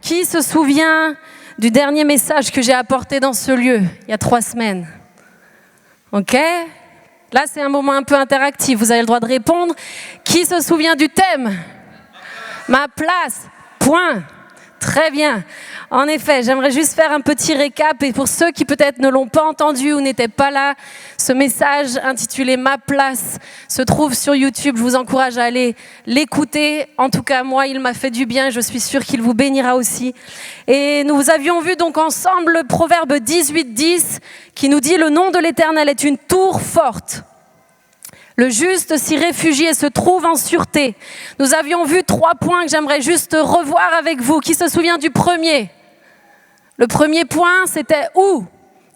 Qui se souvient du dernier message que j'ai apporté dans ce lieu, il y a 3 semaines? Ok? Là, c'est un moment un peu interactif, vous avez le droit de répondre. Qui se souvient du thème? Ma place, point. Très bien. En effet, j'aimerais juste faire un petit récap et pour ceux qui peut-être ne l'ont pas entendu ou n'étaient pas là, ce message intitulé « Ma place » se trouve sur YouTube. Je vous encourage à aller l'écouter. En tout cas, moi, il m'a fait du bien et je suis sûre qu'il vous bénira aussi. Et nous avions vu donc ensemble le Proverbe 18:10 qui nous dit « Le nom de l'Éternel est une tour forte. Le juste s'y réfugie et se trouve en sûreté. » Nous avions vu 3 points que j'aimerais juste revoir avec vous. Qui se souvient du premier? Le premier point, c'était où?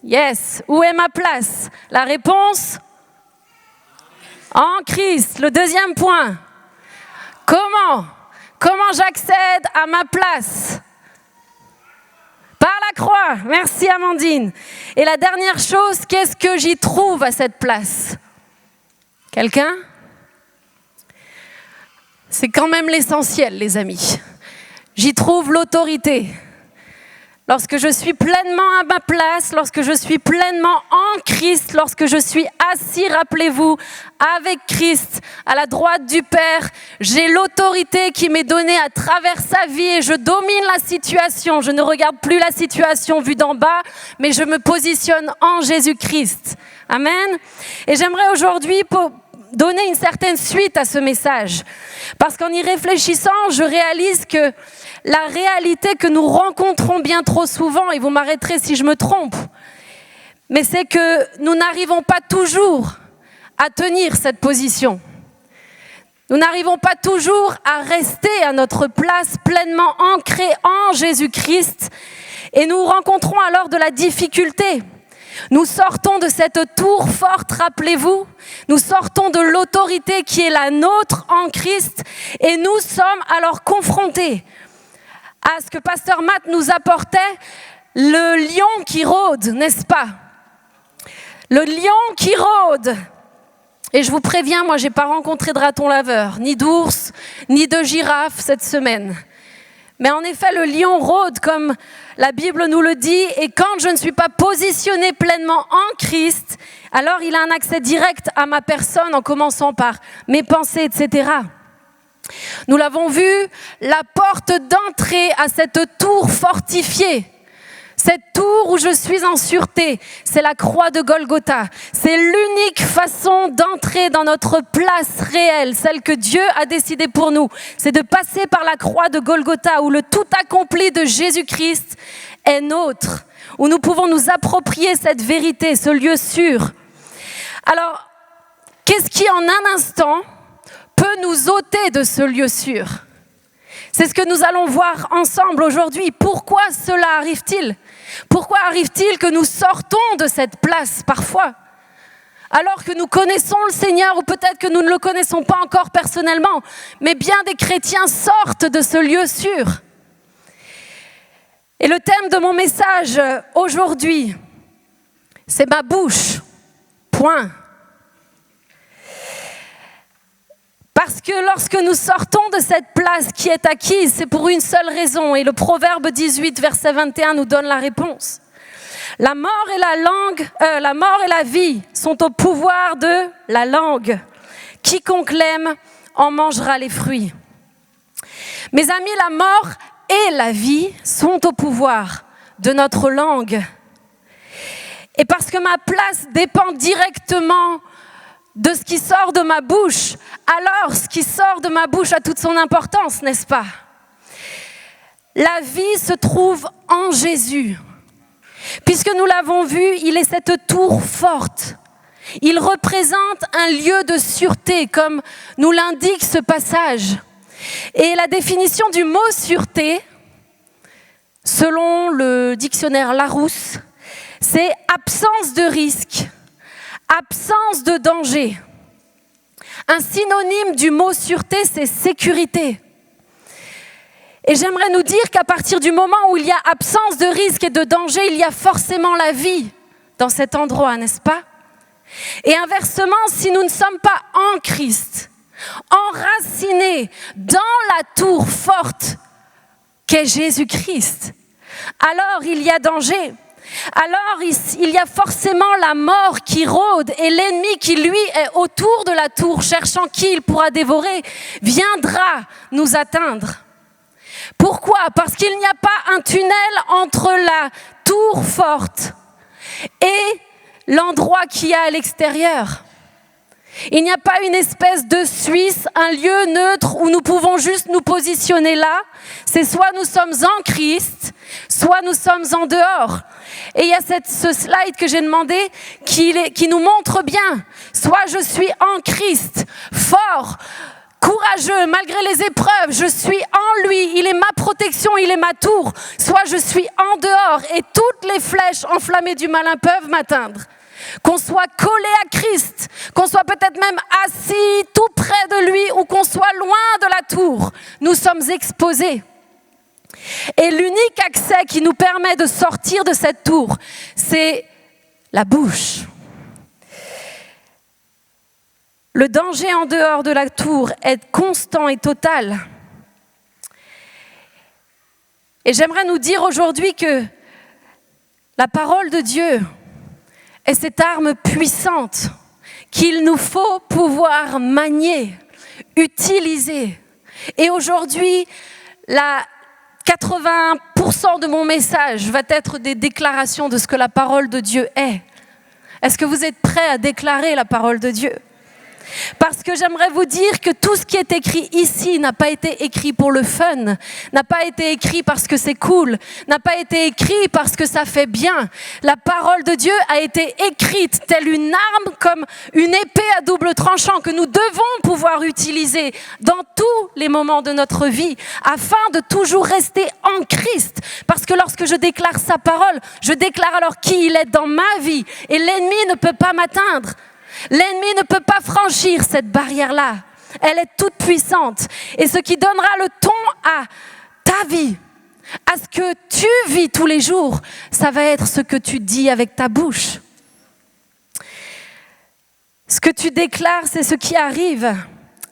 Yes, où est ma place? La réponse? En Christ. Le deuxième point, comment? Comment j'accède à ma place? Par la croix. Merci Amandine. Et la dernière chose, qu'est-ce que j'y trouve à cette place? Quelqu'un? C'est quand même l'essentiel, les amis. J'y trouve l'autorité. Lorsque je suis pleinement à ma place, lorsque je suis pleinement en Christ, lorsque je suis assis, rappelez-vous, avec Christ, à la droite du Père, j'ai l'autorité qui m'est donnée à travers sa vie et je domine la situation. Je ne regarde plus la situation vue d'en bas, mais je me positionne en Jésus-Christ. Amen. Et j'aimerais aujourd'hui donner une certaine suite à ce message. Parce qu'en y réfléchissant, je réalise que la réalité que nous rencontrons bien trop souvent, et vous m'arrêterez si je me trompe, mais c'est que nous n'arrivons pas toujours à tenir cette position. Nous n'arrivons pas toujours à rester à notre place pleinement ancrée en Jésus-Christ et nous rencontrons alors de la difficulté. Nous sortons de cette tour forte, rappelez-vous, nous sortons de l'autorité qui est la nôtre en Christ et nous sommes alors confrontés à ce que Pasteur Matt nous apportait, le lion qui rôde, n'est-ce pas? Le lion qui rôde. Et je vous préviens, moi, je n'ai pas rencontré de raton laveur, ni d'ours, ni de girafe cette semaine. Mais en effet, le lion rôde comme la Bible nous le dit. Et quand je ne suis pas positionnée pleinement en Christ, alors il a un accès direct à ma personne en commençant par mes pensées, etc. Nous l'avons vu, la porte d'entrée à cette tour fortifiée, cette tour où je suis en sûreté, c'est la croix de Golgotha. C'est l'unique façon d'entrer dans notre place réelle, celle que Dieu a décidée pour nous. C'est de passer par la croix de Golgotha où le tout accompli de Jésus-Christ est nôtre, où nous pouvons nous approprier cette vérité, ce lieu sûr. Alors, qu'est-ce qui en un instant peut nous ôter de ce lieu sûr? C'est ce que nous allons voir ensemble aujourd'hui. Pourquoi cela arrive-t-il? Pourquoi arrive-t-il que nous sortons de cette place parfois, alors que nous connaissons le Seigneur ou peut-être que nous ne le connaissons pas encore personnellement, mais bien des chrétiens sortent de ce lieu sûr. Et le thème de mon message aujourd'hui, c'est ma bouche. Point. Parce que lorsque nous sortons de cette place qui est acquise, c'est pour une seule raison. Et le Proverbe 18, verset 21 nous donne la réponse. La mort et la vie sont au pouvoir de la langue. Quiconque l'aime en mangera les fruits. Mes amis, la mort et la vie sont au pouvoir de notre langue. Et parce que ma place dépend directement de ce qui sort de ma bouche, alors ce qui sort de ma bouche a toute son importance, n'est-ce pas? La vie se trouve en Jésus. Puisque nous l'avons vu, il est cette tour forte. Il représente un lieu de sûreté, comme nous l'indique ce passage. Et la définition du mot sûreté, selon le dictionnaire Larousse, c'est absence de risque. Absence de danger. Un synonyme du mot sûreté, c'est sécurité. Et j'aimerais nous dire qu'à partir du moment où il y a absence de risque et de danger, il y a forcément la vie dans cet endroit, n'est-ce pas? Et inversement, si nous ne sommes pas en Christ, enracinés dans la tour forte qu'est Jésus-Christ, alors il y a danger. Alors il y a forcément la mort qui rôde et l'ennemi qui lui est autour de la tour cherchant qui il pourra dévorer viendra nous atteindre. Pourquoi ? Parce qu'il n'y a pas un tunnel entre la tour forte et l'endroit qu'il y a à l'extérieur. Il n'y a pas une espèce de Suisse, un lieu neutre où nous pouvons juste nous positionner là. C'est soit nous sommes en Christ, soit nous sommes en dehors. Et il y a ce slide que j'ai demandé qui nous montre bien. Soit je suis en Christ, fort, courageux, malgré les épreuves, je suis en lui, il est ma protection, il est ma tour. Soit je suis en dehors et toutes les flèches enflammées du malin peuvent m'atteindre. Qu'on soit collé à Christ, qu'on soit peut-être même assis tout près de lui ou qu'on soit loin de la tour, nous sommes exposés. Et l'unique accès qui nous permet de sortir de cette tour, c'est la bouche. Le danger en dehors de la tour est constant et total. Et j'aimerais nous dire aujourd'hui que la parole de Dieu est cette arme puissante qu'il nous faut pouvoir manier, utiliser. Et aujourd'hui, 80% de mon message va être des déclarations de ce que la parole de Dieu est. Est-ce que vous êtes prêts à déclarer la parole de Dieu ? Parce que j'aimerais vous dire que tout ce qui est écrit ici n'a pas été écrit pour le fun, n'a pas été écrit parce que c'est cool, n'a pas été écrit parce que ça fait bien. La parole de Dieu a été écrite telle une arme, comme une épée à double tranchant que nous devons pouvoir utiliser dans tous les moments de notre vie afin de toujours rester en Christ. Parce que lorsque je déclare sa parole, je déclare alors qui il est dans ma vie et l'ennemi ne peut pas m'atteindre. L'ennemi ne peut pas franchir cette barrière-là. Elle est toute puissante. Et ce qui donnera le ton à ta vie, à ce que tu vis tous les jours, ça va être ce que tu dis avec ta bouche. Ce que tu déclares, c'est ce qui arrive.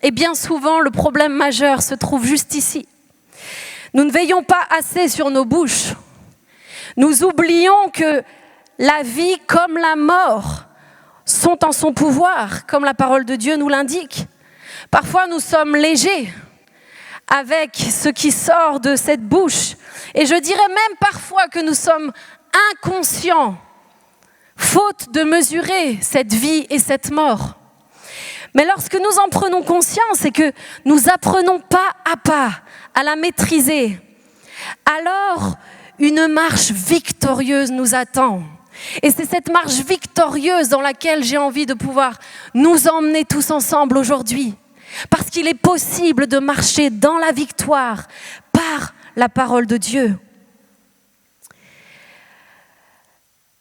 Et bien souvent, le problème majeur se trouve juste ici. Nous ne veillons pas assez sur nos bouches. Nous oublions que la vie comme la mort sont en son pouvoir, comme la parole de Dieu nous l'indique. Parfois, nous sommes légers avec ce qui sort de cette bouche. Et je dirais même parfois que nous sommes inconscients, faute de mesurer cette vie et cette mort. Mais lorsque nous en prenons conscience et que nous apprenons pas à pas à la maîtriser, alors une marche victorieuse nous attend. Et c'est cette marche victorieuse dans laquelle j'ai envie de pouvoir nous emmener tous ensemble aujourd'hui. Parce qu'il est possible de marcher dans la victoire par la parole de Dieu.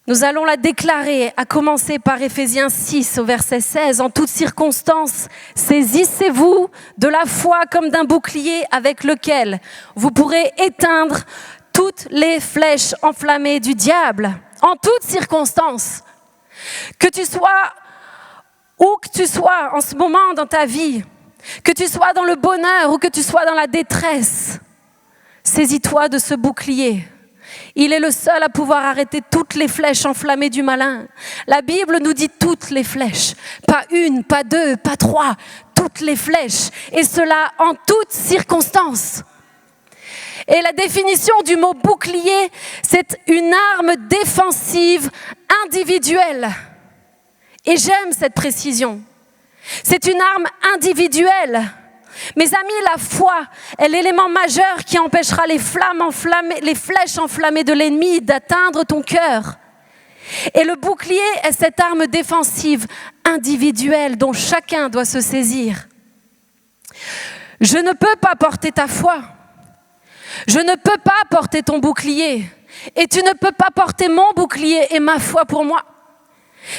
Nous allons la déclarer, à commencer par Éphésiens 6 au verset 16. En toutes circonstances, saisissez-vous de la foi comme d'un bouclier avec lequel vous pourrez éteindre toutes les flèches enflammées du diable. En toutes circonstances, que tu sois où que tu sois en ce moment dans ta vie, que tu sois dans le bonheur ou que tu sois dans la détresse, saisis-toi de ce bouclier. Il est le seul à pouvoir arrêter toutes les flèches enflammées du malin. La Bible nous dit toutes les flèches, pas une, pas deux, pas trois, toutes les flèches, et cela en toutes circonstances. Et la définition du mot bouclier, c'est une arme défensive individuelle. Et j'aime cette précision. C'est une arme individuelle. Mes amis, la foi est l'élément majeur qui empêchera les flèches enflammées de l'ennemi d'atteindre ton cœur. Et le bouclier est cette arme défensive individuelle dont chacun doit se saisir. Je ne peux pas porter ta foi. Je ne peux pas porter ton bouclier et tu ne peux pas porter mon bouclier et ma foi pour moi.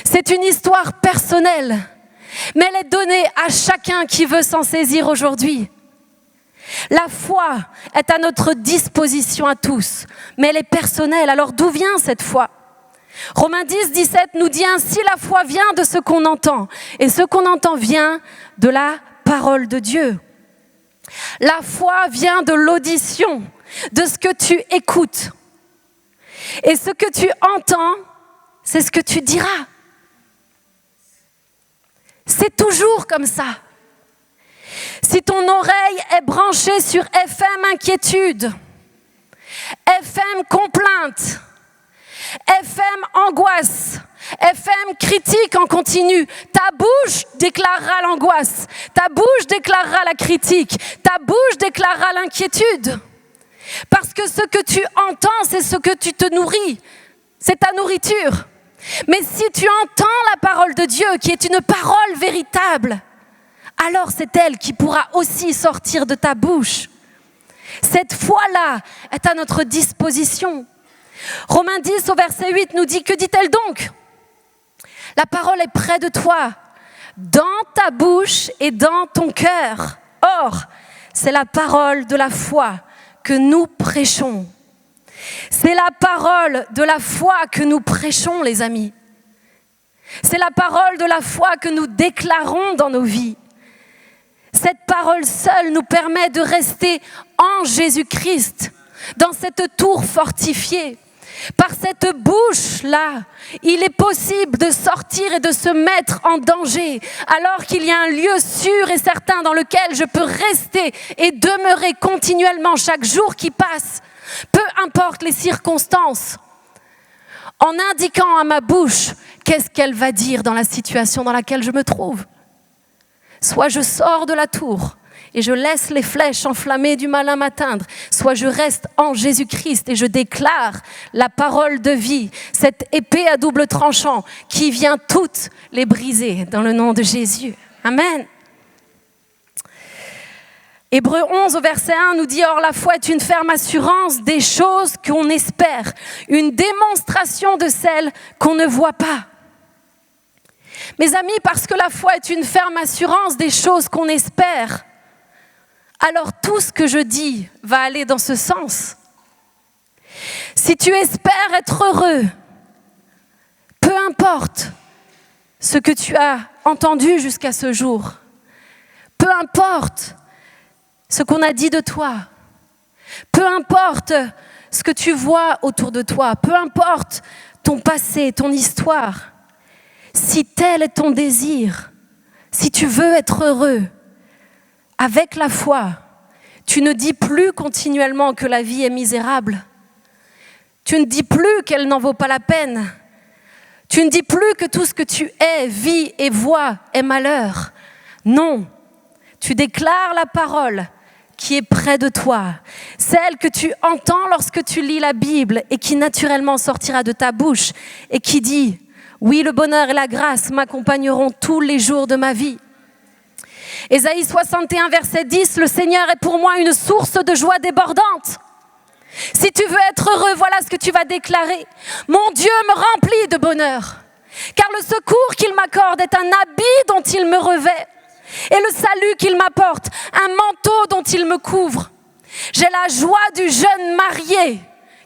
C'est une histoire personnelle, mais elle est donnée à chacun qui veut s'en saisir aujourd'hui. La foi est à notre disposition à tous, mais elle est personnelle. Alors d'où vient cette foi ? Romains 10, 17 nous dit ainsi, la foi vient de ce qu'on entend, et ce qu'on entend vient de la parole de Dieu. La foi vient de l'audition. de ce que tu écoutes. Et ce que tu entends, c'est ce que tu diras. C'est toujours comme ça. Si ton oreille est branchée sur FM inquiétude, FM complainte, FM angoisse, FM critique en continu, ta bouche déclarera l'angoisse, ta bouche déclarera la critique, ta bouche déclarera l'inquiétude. Parce que ce que tu entends, c'est ce que tu te nourris, c'est ta nourriture. Mais si tu entends la parole de Dieu, qui est une parole véritable, alors c'est elle qui pourra aussi sortir de ta bouche. Cette foi-là est à notre disposition. Romains 10 au verset 8 nous dit, que dit-elle donc ? La parole est près de toi, dans ta bouche et dans ton cœur. Or, c'est la parole de la foi que nous prêchons. C'est la parole de la foi que nous prêchons, les amis. C'est la parole de la foi que nous déclarons dans nos vies. Cette parole seule nous permet de rester en Jésus-Christ, dans cette tour fortifiée. Par cette bouche-là, il est possible de sortir et de se mettre en danger, alors qu'il y a un lieu sûr et certain dans lequel je peux rester et demeurer continuellement chaque jour qui passe, peu importe les circonstances, en indiquant à ma bouche qu'est-ce qu'elle va dire dans la situation dans laquelle je me trouve. Soit je sors de la tour et je laisse les flèches enflammées du malin m'atteindre, soit je reste en Jésus-Christ et je déclare la parole de vie, cette épée à double tranchant qui vient toutes les briser dans le nom de Jésus. Amen. Hébreux 11 au verset 1 nous dit « Or la foi est une ferme assurance des choses qu'on espère, une démonstration de celles qu'on ne voit pas. » Mes amis, parce que la foi est une ferme assurance des choses qu'on espère, alors tout ce que je dis va aller dans ce sens. Si tu espères être heureux, peu importe ce que tu as entendu jusqu'à ce jour, peu importe ce qu'on a dit de toi, peu importe ce que tu vois autour de toi, peu importe ton passé, ton histoire, si tel est ton désir, si tu veux être heureux, avec la foi, tu ne dis plus continuellement que la vie est misérable. Tu ne dis plus qu'elle n'en vaut pas la peine. Tu ne dis plus que tout ce que tu es, vis et vois est malheur. Non, tu déclares la parole qui est près de toi, celle que tu entends lorsque tu lis la Bible et qui naturellement sortira de ta bouche et qui dit « Oui, le bonheur et la grâce m'accompagneront tous les jours de ma vie. » Ésaïe 61, verset 10, « Le Seigneur est pour moi une source de joie débordante. » Si tu veux être heureux, voilà ce que tu vas déclarer. « Mon Dieu me remplit de bonheur, car le secours qu'il m'accorde est un habit dont il me revêt, et le salut qu'il m'apporte, un manteau dont il me couvre. J'ai la joie du jeune marié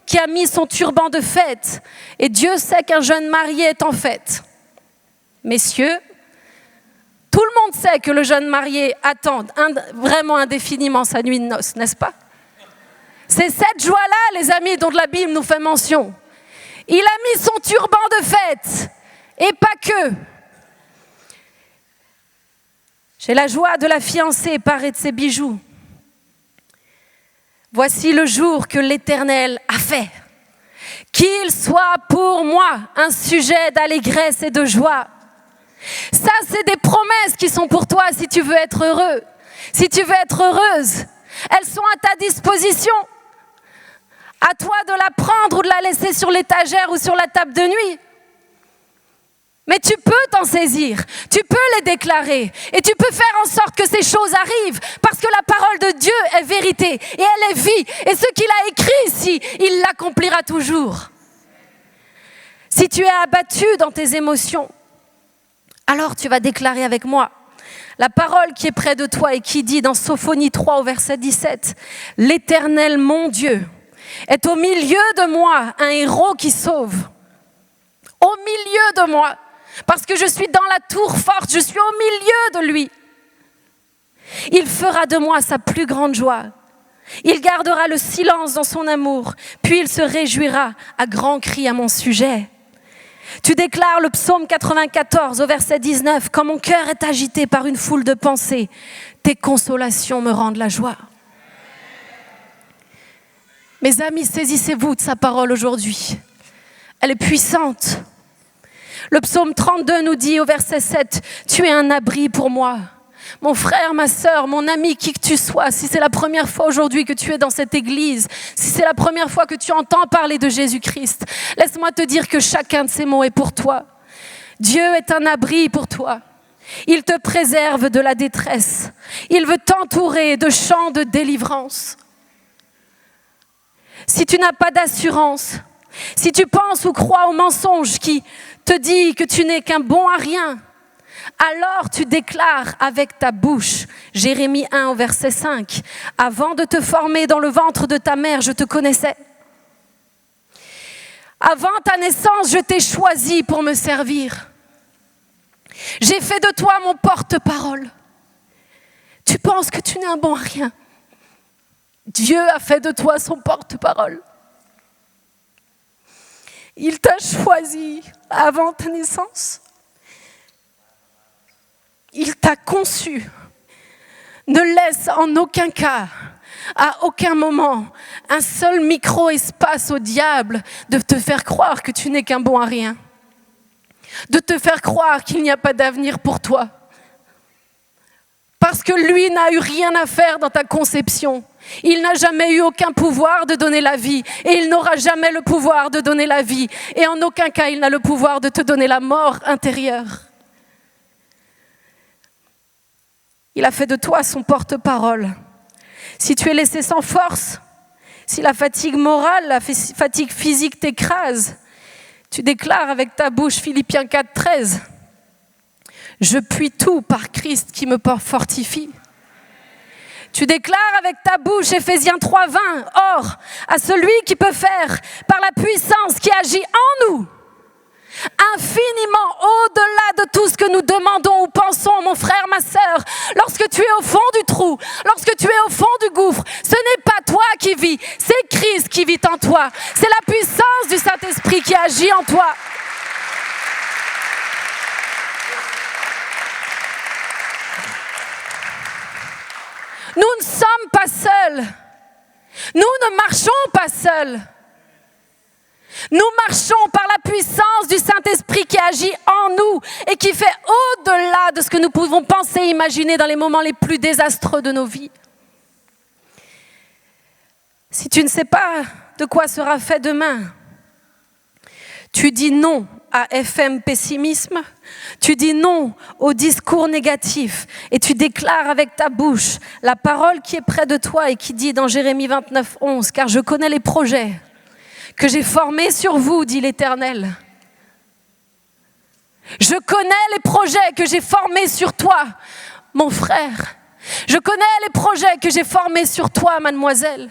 qui a mis son turban de fête, et Dieu sait qu'un jeune marié est en fête. » Messieurs, tout le monde sait que le jeune marié attend vraiment indéfiniment sa nuit de noces, n'est-ce pas? C'est cette joie-là, les amis, dont la Bible nous fait mention. Il a mis son turban de fête, et pas que. J'ai la joie de la fiancée parée de ses bijoux. Voici le jour que l'Éternel a fait. Qu'il soit pour moi un sujet d'allégresse et de joie. Ça, c'est des promesses qui sont pour toi si tu veux être heureux. Si tu veux être heureuse, elles sont à ta disposition. À toi de la prendre ou de la laisser sur l'étagère ou sur la table de nuit. Mais tu peux t'en saisir, tu peux les déclarer et tu peux faire en sorte que ces choses arrivent parce que la parole de Dieu est vérité et elle est vie. Et ce qu'il a écrit ici, il l'accomplira toujours. Si tu es abattu dans tes émotions, alors tu vas déclarer avec moi la parole qui est près de toi et qui dit dans Sophonie 3 au verset 17, « L'Éternel mon Dieu est au milieu de moi un héros qui sauve. » Au milieu de moi. Parce que je suis dans la tour forte, je suis au milieu de lui. Il fera de moi sa plus grande joie. Il gardera le silence dans son amour, puis il se réjouira à grands cris à mon sujet. Tu déclares le psaume 94 au verset 19, « Quand mon cœur est agité par une foule de pensées, tes consolations me rendent la joie. » Mes amis, saisissez-vous de sa parole aujourd'hui. Elle est puissante. Le psaume 32 nous dit au verset 7, « Tu es un abri pour moi. » Mon frère, ma sœur, mon ami, qui que tu sois, si c'est la première fois aujourd'hui que tu es dans cette église, si c'est la première fois que tu entends parler de Jésus-Christ, laisse-moi te dire que chacun de ces mots est pour toi. Dieu est un abri pour toi. Il te préserve de la détresse. Il veut t'entourer de chants de délivrance. Si tu n'as pas d'assurance, si tu penses ou crois au mensonge qui te dit que tu n'es qu'un bon à rien, alors tu déclares avec ta bouche, Jérémie 1 au verset 5, « Avant de te former dans le ventre de ta mère, je te connaissais. Avant ta naissance, je t'ai choisi pour me servir. J'ai fait de toi mon porte-parole. » Tu penses que tu n'es un bon à rien. Dieu a fait de toi son porte-parole. Il t'a choisi avant ta naissance. Il t'a conçu. Ne laisse en aucun cas, à aucun moment, un seul micro-espace au diable de te faire croire que tu n'es qu'un bon à rien. De te faire croire qu'il n'y a pas d'avenir pour toi. Parce que lui n'a eu rien à faire dans ta conception. Il n'a jamais eu aucun pouvoir de donner la vie. Et il n'aura jamais le pouvoir de donner la vie. Et en aucun cas, il n'a le pouvoir de te donner la mort intérieure. Il a fait de toi son porte-parole. Si tu es laissé sans force, si la fatigue morale, la fatigue physique t'écrase, tu déclares avec ta bouche Philippiens 4, 13. « Je puis tout par Christ qui me fortifie. » Tu déclares avec ta bouche Éphésiens 3, 20. « Or, à celui qui peut faire par la puissance qui agit en nous, infiniment au-delà de tout ce que nous demandons ou pensons, mon frère, ma sœur, lorsque tu es au fond du trou, lorsque tu es au fond du gouffre, ce n'est pas toi qui vis, c'est Christ qui vit en toi. C'est la puissance du Saint-Esprit qui agit en toi. Nous ne sommes pas seuls. Nous ne marchons pas seuls. Nous marchons par la puissance du Saint-Esprit qui agit en nous et qui fait au-delà de ce que nous pouvons penser et imaginer dans les moments les plus désastreux de nos vies. Si tu ne sais pas de quoi sera fait demain, tu dis non à FM pessimisme, tu dis non au discours négatif et tu déclares avec ta bouche la parole qui est près de toi et qui dit dans Jérémie 29, 11, « Car je connais les projets que j'ai formés sur vous, dit l'Éternel. Je connais les projets que j'ai formés sur toi, mon frère. Je connais les projets que j'ai formés sur toi, mademoiselle.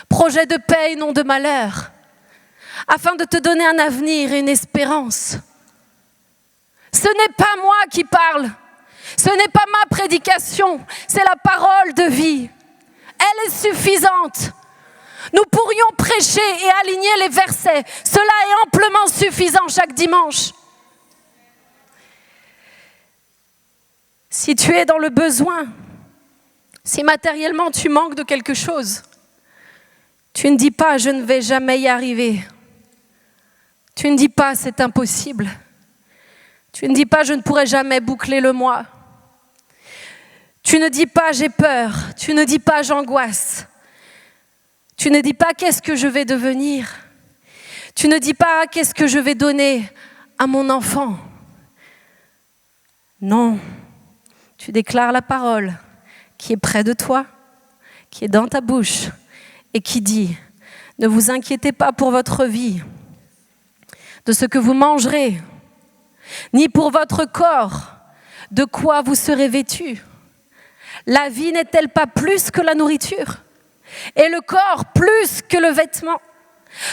Projets de paix et non de malheur, afin de te donner un avenir et une espérance. » Ce n'est pas moi qui parle, ce n'est pas ma prédication, c'est la parole de vie. Elle est suffisante. Nous pourrions prêcher et aligner les versets. Cela est amplement suffisant chaque dimanche. Si tu es dans le besoin, si matériellement tu manques de quelque chose, tu ne dis pas « je ne vais jamais y arriver ». Tu ne dis pas « c'est impossible ». Tu ne dis pas « je ne pourrai jamais boucler le mois ». Tu ne dis pas « j'ai peur ». Tu ne dis pas « j'angoisse ». Tu ne dis pas « qu'est-ce que je vais devenir ?» Tu ne dis pas « qu'est-ce que je vais donner à mon enfant ?» Non, tu déclares la parole qui est près de toi, qui est dans ta bouche et qui dit « ne vous inquiétez pas pour votre vie, de ce que vous mangerez, ni pour votre corps, de quoi vous serez vêtus. La vie n'est-elle pas plus que la nourriture ? Et le corps plus que le vêtement.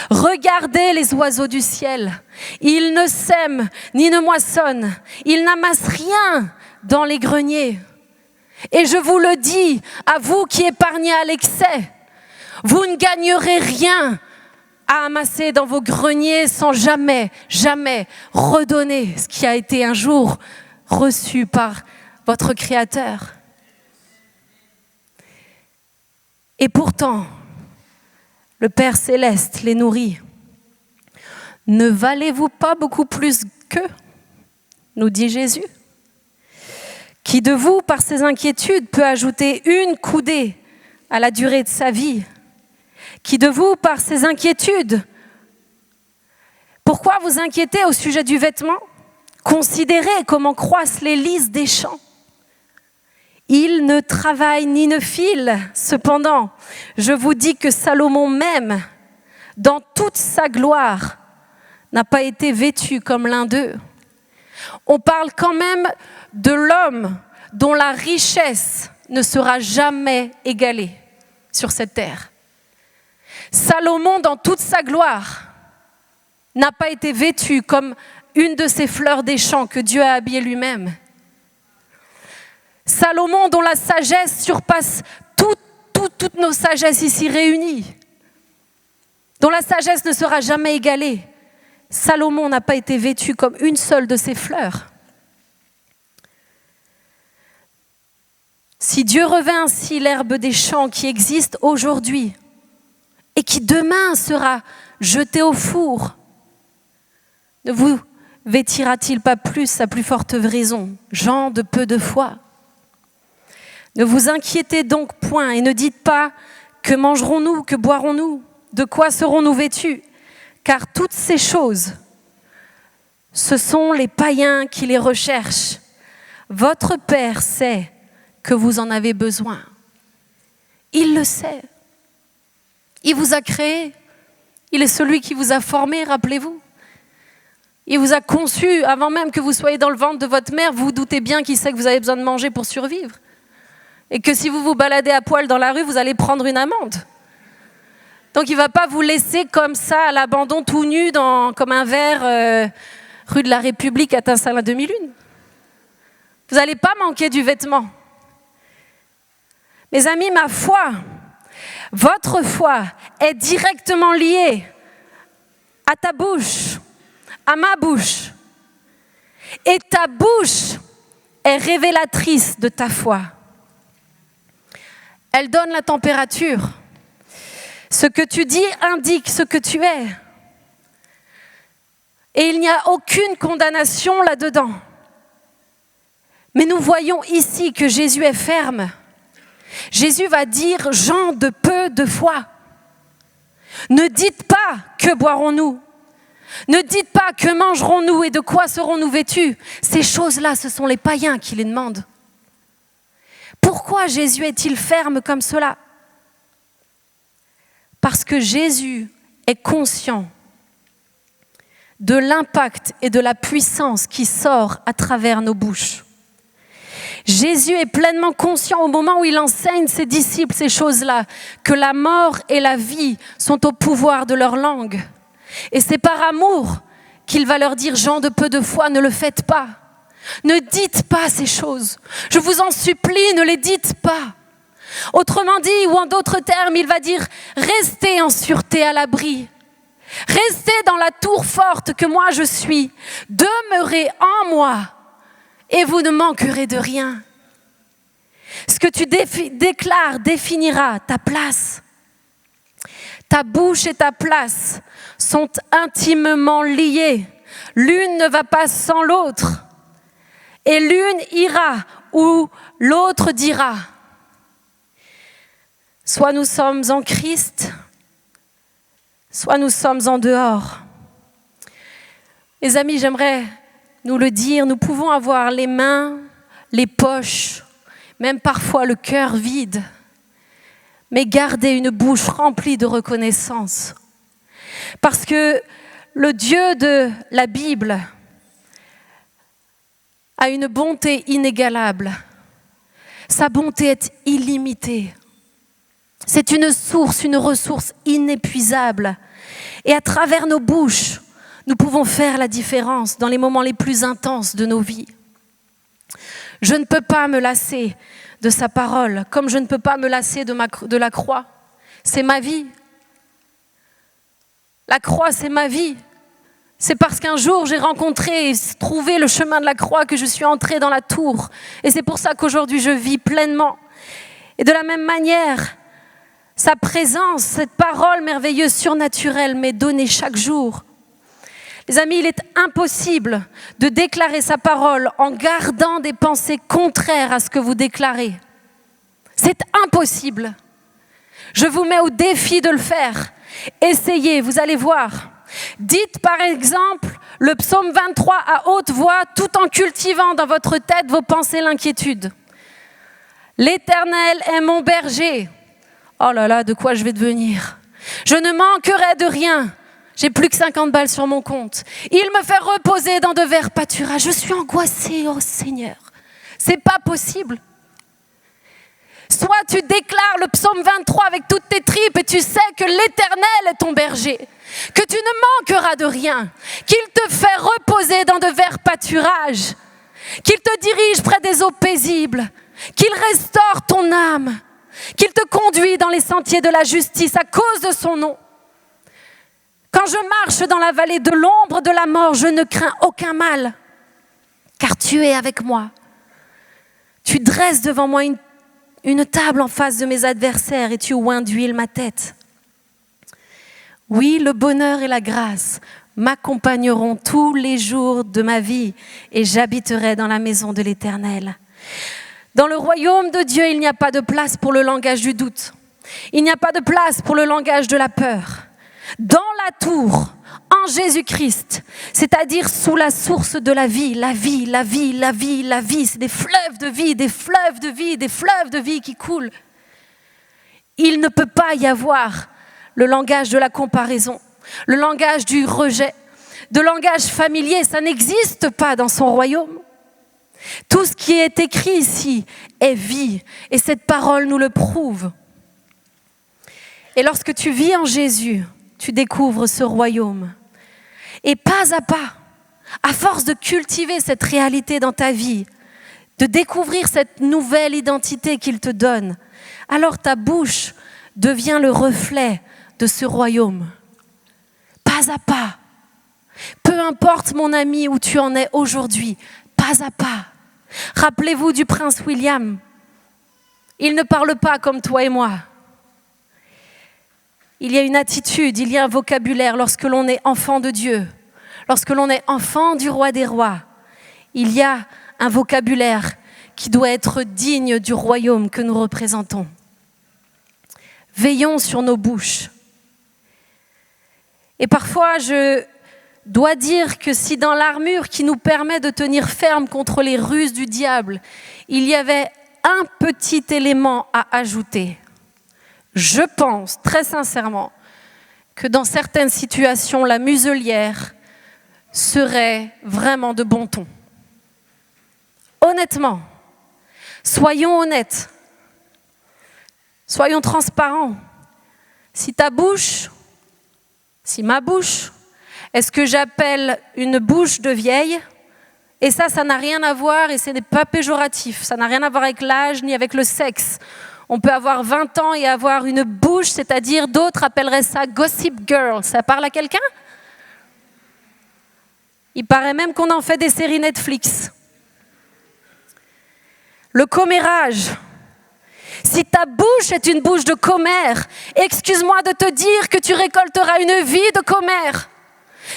Regardez les oiseaux du ciel. Ils ne sèment ni ne moissonnent. Ils n'amassent rien dans les greniers. Et je vous le dis, à vous qui épargnez à l'excès, vous ne gagnerez rien à amasser dans vos greniers sans jamais, jamais redonner ce qui a été un jour reçu par votre Créateur. Et pourtant, le Père Céleste les nourrit. Ne valez-vous pas beaucoup plus qu'eux, nous dit Jésus. Qui de vous, par ses inquiétudes, peut ajouter une coudée à la durée de sa vie? Qui de vous, par ses inquiétudes, pourquoi vous inquiétez au sujet du vêtement? Considérez comment croissent les lys des champs. Ils ne travaillent ni ne filent. Cependant, je vous dis que Salomon même, dans toute sa gloire, n'a pas été vêtu comme l'un d'eux. On parle quand même de l'homme dont la richesse ne sera jamais égalée sur cette terre. Salomon, dans toute sa gloire, n'a pas été vêtu comme une de ces fleurs des champs que Dieu a habillées lui-même. Salomon, dont la sagesse surpasse toutes nos sagesses ici réunies, dont la sagesse ne sera jamais égalée. Salomon n'a pas été vêtu comme une seule de ces fleurs. Si Dieu revêt ainsi l'herbe des champs qui existe aujourd'hui et qui demain sera jetée au four, ne vous vêtira-t-il pas plus à plus forte raison, gens de peu de foi? Ne vous inquiétez donc point et ne dites pas que mangerons-nous, que boirons-nous, de quoi serons-nous vêtus? Car toutes ces choses, ce sont les païens qui les recherchent. Votre Père sait que vous en avez besoin. Il le sait. Il vous a créé. Il est celui qui vous a formé, rappelez-vous. Il vous a conçu avant même que vous soyez dans le ventre de votre mère. Vous vous doutez bien qu'il sait que vous avez besoin de manger pour survivre. Et que si vous vous baladez à poil dans la rue, vous allez prendre une amende. Donc il ne va pas vous laisser comme ça à l'abandon tout nu comme un ver rue de la République à Tinsalin demi-lune. Vous n'allez pas manquer du vêtement. Mes amis, ma foi, votre foi est directement liée à ta bouche, à ma bouche. Et ta bouche est révélatrice de ta foi. Elle donne la température. Ce que tu dis indique ce que tu es. Et il n'y a aucune condamnation là-dedans. Mais nous voyons ici que Jésus est ferme. Jésus va dire, gens de peu de foi, ne dites pas que boirons-nous, ne dites pas que mangerons-nous et de quoi serons-nous vêtus. Ces choses-là, ce sont les païens qui les demandent. Pourquoi Jésus est-il ferme comme cela? Parce que Jésus est conscient de l'impact et de la puissance qui sort à travers nos bouches. Jésus est pleinement conscient au moment où il enseigne ses disciples ces choses-là, que la mort et la vie sont au pouvoir de leur langue. Et c'est par amour qu'il va leur dire, gens de peu de foi, ne le faites pas. Ne dites pas ces choses. Je vous en supplie, ne les dites pas. Autrement dit, ou en d'autres termes, il va dire, restez en sûreté à l'abri. Restez dans la tour forte que moi je suis. Demeurez en moi et vous ne manquerez de rien. Ce que tu déclares définira ta place. Ta bouche et ta place sont intimement liées. L'une ne va pas sans l'autre. Et l'une ira où l'autre dira. Soit nous sommes en Christ, soit nous sommes en dehors. Les amis, j'aimerais nous le dire, nous pouvons avoir les mains, les poches, même parfois le cœur vide, mais garder une bouche remplie de reconnaissance. Parce que le Dieu de la Bible a une bonté inégalable. Sa bonté est illimitée. C'est une source, une ressource inépuisable. Et à travers nos bouches, nous pouvons faire la différence dans les moments les plus intenses de nos vies. Je ne peux pas me lasser de sa parole, comme je ne peux pas me lasser de la croix. C'est ma vie. La croix, c'est ma vie. C'est parce qu'un jour, j'ai rencontré et trouvé le chemin de la croix que je suis entrée dans la tour. Et c'est pour ça qu'aujourd'hui, je vis pleinement. Et de la même manière, sa présence, cette parole merveilleuse, surnaturelle, m'est donnée chaque jour. Les amis, il est impossible de déclarer sa parole en gardant des pensées contraires à ce que vous déclarez. C'est impossible. Je vous mets au défi de le faire. Essayez, vous allez voir. Dites par exemple le psaume 23 à haute voix, tout en cultivant dans votre tête vos pensées l'inquiétude. L'Éternel est mon berger. Oh là là, de quoi je vais devenir? Je ne manquerai de rien. J'ai plus que 50 balles sur mon compte. Il me fait reposer dans de verts pâturages. Je suis angoissée, oh Seigneur. C'est pas possible. Soit tu déclares le psaume 23 avec toutes tes tripes et tu sais que l'Éternel est ton berger, que tu ne manqueras de rien, qu'il te fait reposer dans de verts pâturages, qu'il te dirige près des eaux paisibles, qu'il restaure ton âme, qu'il te conduit dans les sentiers de la justice à cause de son nom. Quand je marche dans la vallée de l'ombre de la mort, je ne crains aucun mal, car tu es avec moi. Tu dresses devant moi une table en face de mes adversaires et tu oins d'huile ma tête. Oui, le bonheur et la grâce m'accompagneront tous les jours de ma vie et j'habiterai dans la maison de l'Éternel. Dans le royaume de Dieu, il n'y a pas de place pour le langage du doute. Il n'y a pas de place pour le langage de la peur. Dans la tour, en Jésus-Christ, c'est-à-dire sous la source de la vie, la vie, la vie, la vie, la vie, c'est des fleuves de vie, des fleuves de vie, des fleuves de vie qui coulent. Il ne peut pas y avoir le langage de la comparaison, le langage du rejet, de langage familier, ça n'existe pas dans son royaume. Tout ce qui est écrit ici est vie et cette parole nous le prouve. Et lorsque tu vis en Jésus, tu découvres ce royaume. Et pas à pas, à force de cultiver cette réalité dans ta vie, de découvrir cette nouvelle identité qu'il te donne, alors ta bouche devient le reflet de ce royaume. Pas à pas. Peu importe, mon ami, où tu en es aujourd'hui, pas à pas. Rappelez-vous du prince William. Il ne parle pas comme toi et moi. Il y a une attitude, il y a un vocabulaire lorsque l'on est enfant de Dieu, lorsque l'on est enfant du roi des rois. Il y a un vocabulaire qui doit être digne du royaume que nous représentons. Veillons sur nos bouches. Et parfois, je dois dire que si dans l'armure qui nous permet de tenir ferme contre les ruses du diable, il y avait un petit élément à ajouter, je pense très sincèrement que dans certaines situations, la muselière serait vraiment de bon ton. Honnêtement, soyons honnêtes, soyons transparents. Si ma bouche, est-ce que j'appelle une bouche de vieille? Et ça n'a rien à voir, et ce n'est pas péjoratif, ça n'a rien à voir avec l'âge ni avec le sexe. On peut avoir 20 ans et avoir une bouche, c'est-à-dire d'autres appelleraient ça gossip girl. Ça parle à quelqu'un? Il paraît même qu'on en fait des séries Netflix. Le commérage. Si ta bouche est une bouche de commère, excuse-moi de te dire que tu récolteras une vie de commère,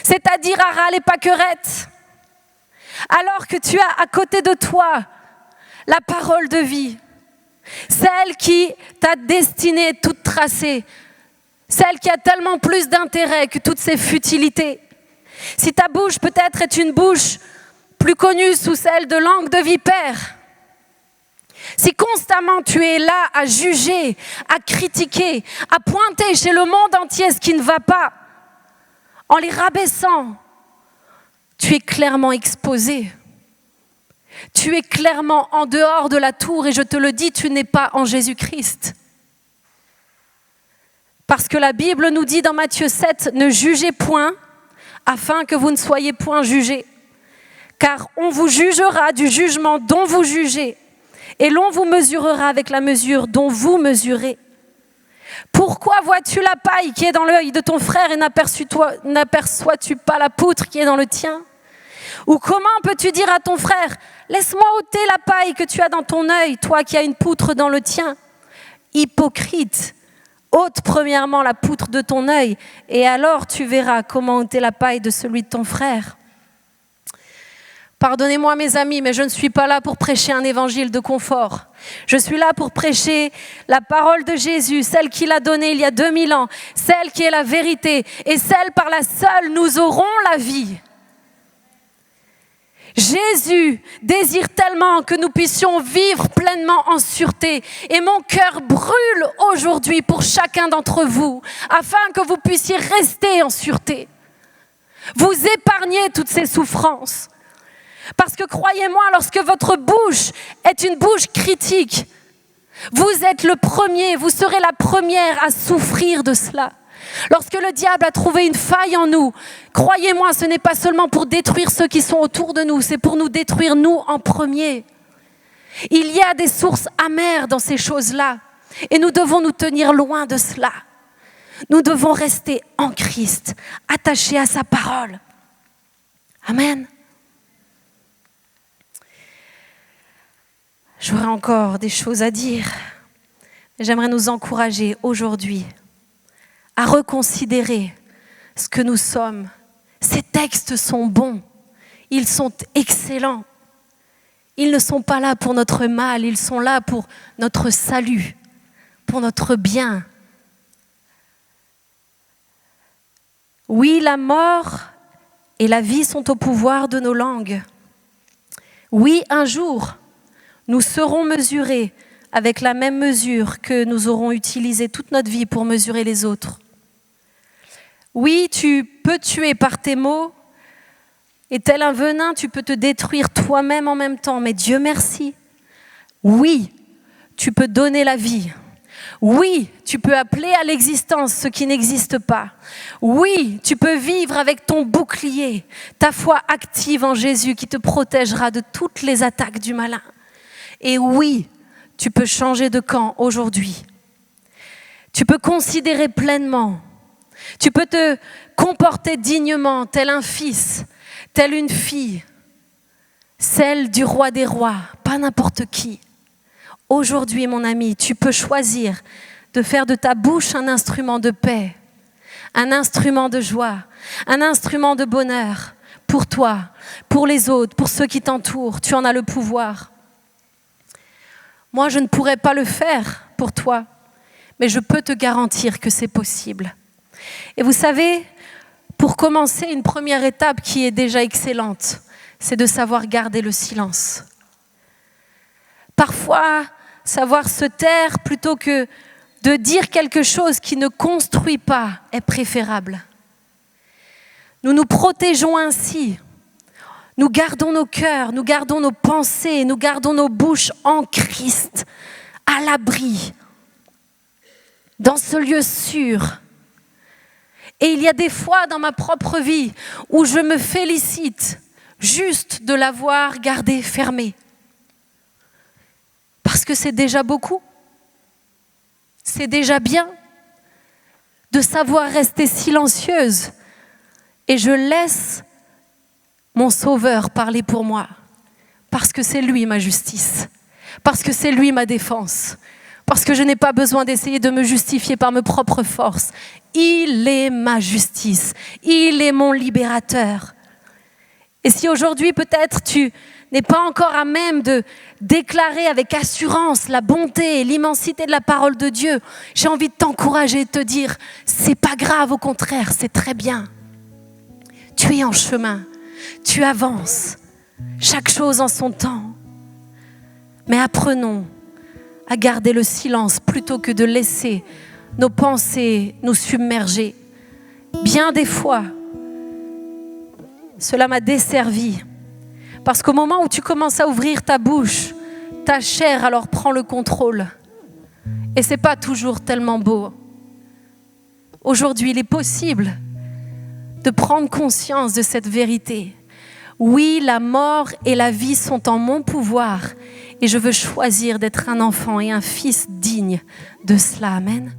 c'est-à-dire à râles et pâquerettes. Alors que tu as à côté de toi la parole de vie, celle qui t'a destinée toute tracée, celle qui a tellement plus d'intérêt que toutes ces futilités. Si ta bouche peut-être est une bouche plus connue sous celle de langue de vipère, si constamment tu es là à juger, à critiquer, à pointer chez le monde entier ce qui ne va pas, en les rabaissant, tu es clairement exposé. Tu es clairement en dehors de la tour et je te le dis, tu n'es pas en Jésus-Christ. Parce que la Bible nous dit dans Matthieu 7, ne jugez point afin que vous ne soyez point jugés. Car on vous jugera du jugement dont vous jugez, et l'on vous mesurera avec la mesure dont vous mesurez. Pourquoi vois-tu la paille qui est dans l'œil de ton frère et n'aperçois-tu pas la poutre qui est dans le tien? Ou comment peux-tu dire à ton frère, laisse-moi ôter la paille que tu as dans ton œil, toi qui as une poutre dans le tien? Hypocrite, ôte premièrement la poutre de ton œil, et alors tu verras comment ôter la paille de celui de ton frère. Pardonnez-moi mes amis, mais je ne suis pas là pour prêcher un évangile de confort. Je suis là pour prêcher la parole de Jésus, celle qu'il a donnée il y a 2000 ans, celle qui est la vérité et celle par la seule nous aurons la vie. Jésus désire tellement que nous puissions vivre pleinement en sûreté. Et mon cœur brûle aujourd'hui pour chacun d'entre vous, afin que vous puissiez rester en sûreté. Vous épargnez toutes ces souffrances. Parce que croyez-moi, lorsque votre bouche est une bouche critique, vous êtes le premier, vous serez la première à souffrir de cela. Lorsque le diable a trouvé une faille en nous, croyez-moi, ce n'est pas seulement pour détruire ceux qui sont autour de nous, c'est pour nous détruire nous en premier. Il y a des sources amères dans ces choses-là et nous devons nous tenir loin de cela. Nous devons rester en Christ, attachés à sa parole. Amen. J'aurais encore des choses à dire, mais j'aimerais nous encourager aujourd'hui à reconsidérer ce que nous sommes. Ces textes sont bons, ils sont excellents. Ils ne sont pas là pour notre mal, ils sont là pour notre salut, pour notre bien. Oui, la mort et la vie sont au pouvoir de nos langues. Oui, un jour, nous serons mesurés avec la même mesure que nous aurons utilisé toute notre vie pour mesurer les autres. Oui, tu peux tuer par tes mots, et tel un venin, tu peux te détruire toi-même en même temps, mais Dieu merci. Oui, tu peux donner la vie. Oui, tu peux appeler à l'existence ce qui n'existe pas. Oui, tu peux vivre avec ton bouclier, ta foi active en Jésus qui te protégera de toutes les attaques du malin. Et oui, tu peux changer de camp aujourd'hui. Tu peux considérer pleinement. Tu peux te comporter dignement, tel un fils, telle une fille, celle du roi des rois, pas n'importe qui. Aujourd'hui, mon ami, tu peux choisir de faire de ta bouche un instrument de paix, un instrument de joie, un instrument de bonheur pour toi, pour les autres, pour ceux qui t'entourent. Tu en as le pouvoir. Moi, je ne pourrais pas le faire pour toi, mais je peux te garantir que c'est possible. Et vous savez, pour commencer, une première étape qui est déjà excellente, c'est de savoir garder le silence. Parfois, savoir se taire plutôt que de dire quelque chose qui ne construit pas est préférable. Nous nous protégeons ainsi. Nous gardons nos cœurs, nous gardons nos pensées, nous gardons nos bouches en Christ, à l'abri, dans ce lieu sûr. Et il y a des fois dans ma propre vie où je me félicite juste de l'avoir gardé fermé. Parce que c'est déjà beaucoup. C'est déjà bien de savoir rester silencieuse. Et je laisse mon Sauveur parler pour moi. Parce que c'est lui ma justice. Parce que c'est lui ma défense. Parce que je n'ai pas besoin d'essayer de me justifier par mes propres forces. Il est ma justice. Il est mon libérateur. Et si aujourd'hui peut-être tu n'es pas encore à même de déclarer avec assurance la bonté et l'immensité de la parole de Dieu, j'ai envie de t'encourager et de te dire, c'est pas grave, au contraire, c'est très bien. Tu es en chemin, tu avances, chaque chose en son temps. Mais apprenons à garder le silence plutôt que de laisser nos pensées nous submerger. Bien des fois, cela m'a desservi. Parce qu'au moment où tu commences à ouvrir ta bouche, ta chair alors prend le contrôle. Et ce n'est pas toujours tellement beau. Aujourd'hui, il est possible de prendre conscience de cette vérité. Oui, la mort et la vie sont en mon pouvoir et je veux choisir d'être un enfant et un fils digne de cela. Amen.